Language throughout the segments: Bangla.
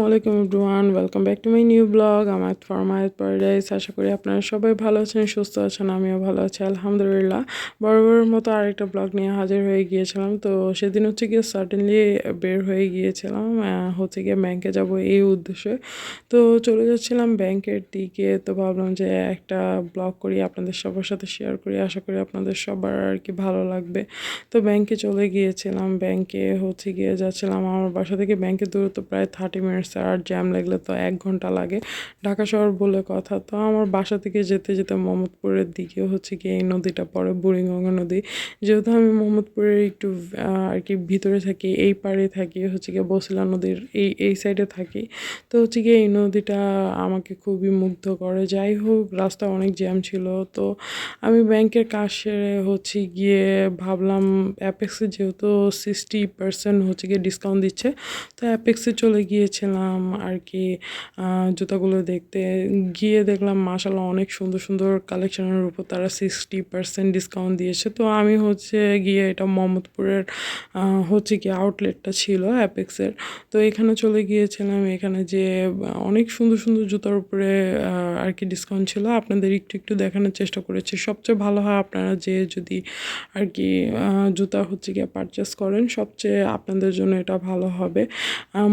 আলাইকুম everyone, welcome back to my new blog আমায়াত ফর মায়াত প্যারাডাইস। আশা করি আপনারা সবাই ভালো আছেন, সুস্থ আছেন। আমিও ভালো আছি আলহামদুলিল্লাহ। বরাবরের মতো আরেকটা ব্লগ নিয়ে হাজির হয়ে গিয়েছিলাম। তো সেদিন হচ্ছে গিয়ে সাডেনলি বের হয়ে গিয়েছিলাম, হচ্ছে গিয়ে ব্যাংকে যাব এই উদ্দেশ্যে। তো চলে যাচ্ছিলাম ব্যাংকের দিকে। তো ভাবলাম যে একটা ব্লগ করি, আপনাদের সবার সাথে শেয়ার করি। আশা করি আপনাদের সবার আর কি ভালো লাগবে। তো ব্যাংকে চলে গিয়েছিলাম। ব্যাংকে হচ্ছে গিয়ে যাচ্ছিলাম। আমার বাসা থেকে ব্যাংকের দূরত্ব প্রায় 30 মিনিটস, আর জ্যাম লাগলে তো 1 ঘন্টা লাগে। ঢাকা শহর বলে কথা। তো আমার বাসা থেকে যেতে যেতে মোহাম্মদপুরের দিকে হচ্ছে গিয়ে এই নদীটা পড়ে, বুড়িগঙ্গা নদী। যেহেতু আমি মোহাম্মদপুরের একটু আর কি ভিতরে থাকি, এই পাড়ে থাকি, হচ্ছে গিয়ে বছিলা নদীর এই সাইডে থাকি। তো হচ্ছে গিয়ে এই নদীটা আমাকে খুবই মুগ্ধ করে। যাই হোক, রাস্তা অনেক জ্যাম ছিল। তো আমি ব্যাংকের কাজ সেরে হচ্ছে গিয়ে ভাবলাম অ্যাপেক্সে যেহেতু 60% হচ্ছে গিয়ে ডিসকাউন্ট দিচ্ছে, তো অ্যাপেক্সে চলে গিয়েছিলাম আর কি জুতাগুলো দেখতে। গিয়ে দেখলাম মাশাআল্লাহ অনেক সুন্দর সুন্দর কালেকশনের উপর তারা 60% ডিসকাউন্ট দিয়েছে। তো আমি হচ্ছে গিয়ে, এটা মোহাম্মদপুরের হচ্ছে কি আউটলেটটা ছিল অ্যাপেক্সের। তো এখানে চলে গিয়েছিলাম। এখানে যে অনেক সুন্দর সুন্দর জুতার উপরে আর কি ডিসকাউন্ট ছিল। আপনাদের একটু একটু দেখানোর চেষ্টা করেছি। সবচেয়ে ভালো হয় আপনারা যে যদি আর কি জুতা হচ্ছে গিয়ে পারচেস করেন, সবচেয়ে আপনাদের জন্য এটা ভালো হবে।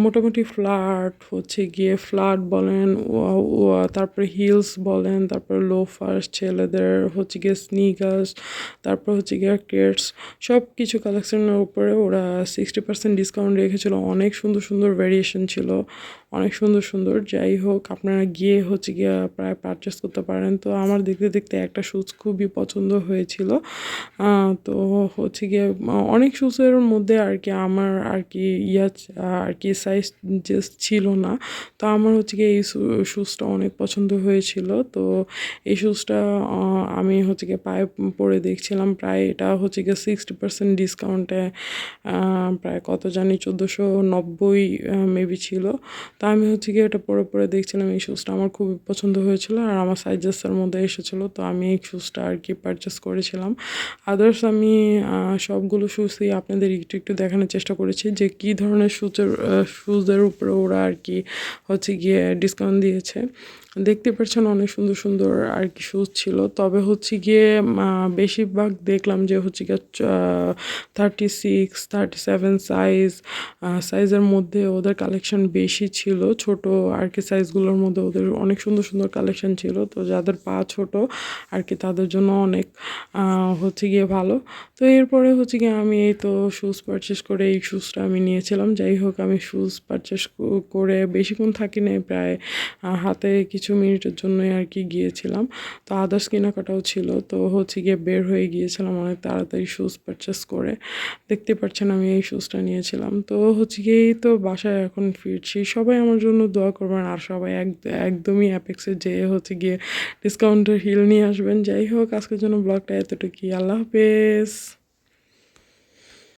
মোটামুটি ফ্ল্যাট হচ্ছে গিয়ে ফ্ল্যাট বলেন, তারপরে হিলস বলেন, তারপরে লোফার্স, ছেলেদের হচ্ছে গিয়ে স্নিকার্স, তারপর হচ্ছে গিয়ে কেটস, সব কিছু কালেকশনের উপরে ওরা 60% ডিসকাউন্ট রেখেছিল। অনেক সুন্দর সুন্দর ভ্যারিয়েশন ছিল, অনেক সুন্দর সুন্দর। যাই হোক, আপনারা গিয়ে হচ্ছে গিয়ে প্রায় পারচেস করতে পারেন। তো আমার দেখতে দেখতে একটা শুজ খুবই পছন্দ হয়েছিল। তো হচ্ছে গিয়ে অনেক শুজের মধ্যে আর কি আমার আর কি আর কি সাইজ যে ছিল না। তো আমার হচ্ছে গিয়ে এই শুজটা অনেক পছন্দ হয়েছিল। তো এই শুজটা আমি হচ্ছে গিয়ে পায়ে পরে দেখছিলাম। প্রায় এটা হচ্ছে গিয়ে 60% ডিসকাউন্টে প্রায় কত জানি 1490 মেবি ছিল। তো আমি হচ্ছে গিয়ে এটা পরে পরে দেখছিলাম। এই শুজটা আমার খুবই পছন্দ হয়েছিল আর আমার সাইজেসের মধ্যে এসেছিলো। তো আমি এই শুজটা আর কি পারচেস করেছিলাম। আদার্স আমি সবগুলো শুজই আপনাদের একটু একটু দেখানোর চেষ্টা করেছি যে কী ধরনের শুজের উপরে ওরা আর কি হচ্ছে গিয়ে ডিসকাউন্ট দিয়েছে। দেখতে পাচ্ছেন অনেক সুন্দর সুন্দর আর কি শুজ ছিল। তবে হচ্ছে গিয়ে বেশিরভাগ দেখলাম যে হচ্ছে গিয়ে 36, 37 সাইজের মধ্যে ওদের কালেকশন বেশি ছিল। ছোট আর কি সাইজগুলোর মধ্যে ওদের অনেক সুন্দর সুন্দর কালেকশন ছিল। তো যাদের পা ছোট আর কি তাদের জন্য অনেক হচ্ছে গিয়ে ভালো। তো এরপরে হচ্ছে গিয়ে আমি এই তো শুজ পারচেস করে এই শুজটা আমি নিয়েছিলাম। যাই হোক, আমি শুজ পারচেস করে বেশিক্ষণ থাকি নাই, প্রায় হাতে কিছু মিনিটের জন্যই আর কি গিয়েছিলাম। তো আদার্স কেনাকাটাও ছিল। তো হচ্ছে গিয়ে বের হয়ে গিয়েছিলাম অনেক তাড়াতাড়ি শুজ পারচেস করে। দেখতে পাচ্ছেন আমি এই শুজটা নিয়েছিলাম। তো হচ্ছে গিয়ে এই তো বাসায় এখন ফিরছি। সবাই আমার জন্য দোয়া করবেন আর সবাই একদমই অ্যাপেক্সে যেয়ে হচ্ছে গিয়ে ডিসকাউন্টের হিল নিয়ে আসবেন। যাই হোক, আজকের জন্য ব্লগটা এতটুকুই। আল্লাহ হাফেজ।